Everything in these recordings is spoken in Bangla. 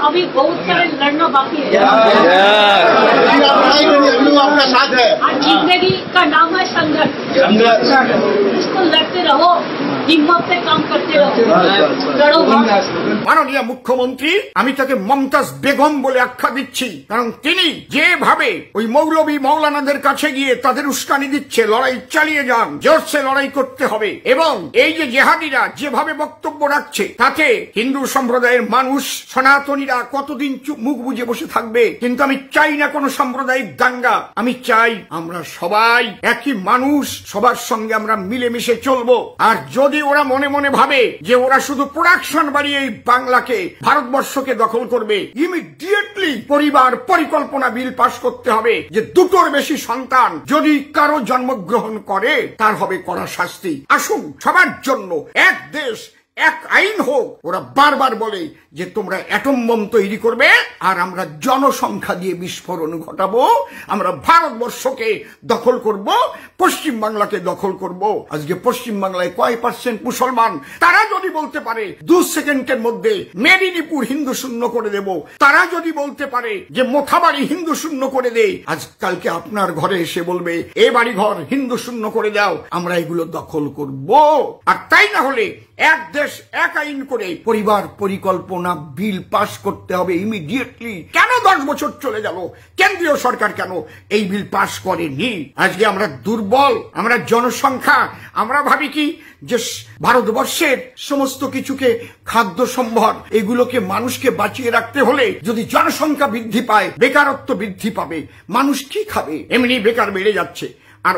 अभी बहुत सारे लड़ना बाकी है। आपका साथ है। जिंदगी का नाम है संघर्ष। इसको लड़ते रहो, हिम्मत से काम करते रहो, लड़ो। মাননীয় মুখ্যমন্ত্রী আমি তাকে মমতাজ বেগম বলে আখ্যা দিচ্ছি, কারণ তিনি যেভাবে ওই মৌলবী মৌলানাদের কাছে গিয়ে তাদের উস্কানি দিচ্ছে, লড়াই চালিয়ে যান, জোরসে লড়াই করতে হবে। এবং এই যে জেহাদিরা যেভাবে বক্তব্য রাখছে তাতে হিন্দু সম্প্রদায়ের মানুষ সনাতনীরা কতদিন মুখ বুজে বসে থাকবে। কিন্তু আমি চাই না কোনো সাম্প্রদায়িক দাঙ্গা, আমি চাই আমরা সবাই একই মানুষ, সবার সঙ্গে আমরা মিলেমিশে চলবো। আর যদি ওরা মনে মনে ভাবে যে ওরা শুধু প্রোডাকশন বাড়িয়ে বাংলাকে ভারতবর্ষকে দখল করবে, ইমিডিয়েটলি পরিবার পরিকল্পনা বিল পাশ করতে হবে যে দুটোর বেশি সন্তান যদি কারো জন্মগ্রহণ করে তার হবে কড়া শাস্তি। আসুন সবার জন্য এক দেশ এক আইন হোক। ওরা বারবার বলে যে তোমরা অ্যাটম বোম তৈরি করবে আর আমরা জনসংখ্যা দিয়ে বিস্ফোরণ ঘটাবো, আমরা ভারতবর্ষকে দখল করব, পশ্চিম বাংলাকে দখল করব। আজকে পশ্চিম বাংলায় কয় % মুসলমান? তারা যদি বলতে পারে 2 সেকেন্ডের মধ্যে মেদিনীপুর হিন্দু শূন্য করে দেব, তারা যদি বলতে পারে যে মোথাবাড়ি হিন্দু শূন্য করে দে, আজকালকে আপনার ঘরে এসে বলবে এ বাড়ি ঘর হিন্দু শূন্য করে দাও, আমরা এগুলো দখল করব। আর তাই না হলে এক দেশ এক আইন করে পরিবার পরিকল্পনা বিল পাস করতে হবে ইমিডিয়েটলি। কেন 10 বছর চলে গেল? কেন্দ্রীয় সরকার কেন এই বিল পাস করেনি? আজকে আমরা দুর্বল, আমরা জনসংখ্যা, আমরা ভাবি কি যে ভারতবর্ষের সমস্ত কিছুকে খাদ্য সম্ভার এগুলোকে মানুষকে বাঁচিয়ে রাখতে হলে যদি জনসংখ্যা বৃদ্ধি পায় বেকারত্ব বৃদ্ধি পাবে, মানুষ কি খাবে? এমনি বেকার বেড়ে যাচ্ছে। আর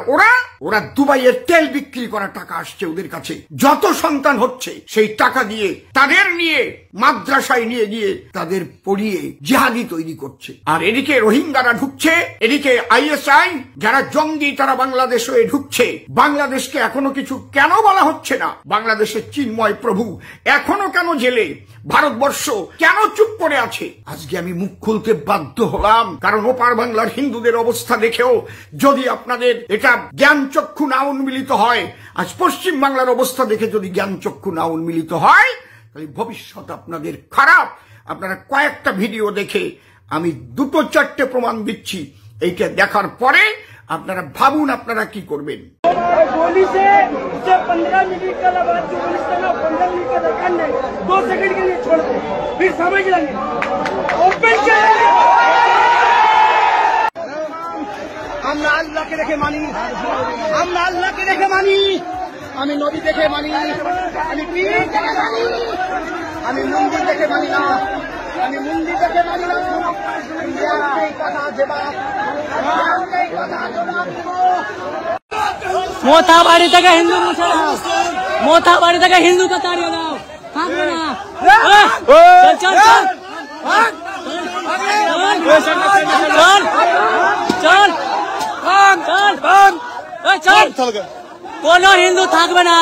ওরা দুবাইয়ের তেল বিক্রি করা টাকা আসছে ওদের কাছে, যত সন্তান হচ্ছে সেই টাকা দিয়ে তাদের নিয়ে মাদ্রাসায় নিয়ে গিয়ে তাদের পড়িয়ে জিহাদি তৈরি করছে। আর এদিকে রোহিঙ্গারা ঢুকছে, এদিকে ISI যারা জঙ্গি তারা বাংলাদেশে ঢুকছে। বাংলাদেশকে এখনো কিছু কেন বলা হচ্ছে না? বাংলাদেশের চিন্ময় প্রভু এখনো কেন জেলে? ভারতবর্ষ কেন চুপ করে আছে? আজকে আমি মুখ খুলতে বাধ্য হলাম, কারণ ওপার বাংলার হিন্দুদের অবস্থা দেখেও যদি আপনাদের এটা জ্ঞান চক্ষু না উন্মিলিত হয়, আজ পশ্চিম বাংলার অবস্থা দেখে যদি জ্ঞান চক্ষু না উন্মিলিত হয়, তাহলে ভবিষ্যৎ আপনাদের খারাপ। আপনারা কয়েকটা ভিডিও দেখে আমি 2-4টে প্রমাণ দিচ্ছি, এইটা দেখার পরে আপনারা ভাবুন আপনারা কি করবেন। गोली से 15 मिनट का लगा, 15 मिनट का दरकार नहीं, 2 सेकंड के लिए छोड़ दे, फिर समझ लेंगे। ओपन चलेंगे। আমরা আল্লাহকে দেখে মানি, আমরা আল্লাহকে দেখে মানি, আমি নবী দেখে মানি, আমি পীর দেখে মানি, আমি মন্দির দেখে মানি না, আমি মন্দির দেখে মানি না। এই কথা দেবা, এই কথা দেবা। মোথাবাড়ি থেকে হিন্দু মুছে দাও, মোথাবাড়ি থেকে হিন্দুকে তাড়িয়ে দাও, থাকবে না। চল চল চল চল চল, কোন হিন্দু থাকবে না।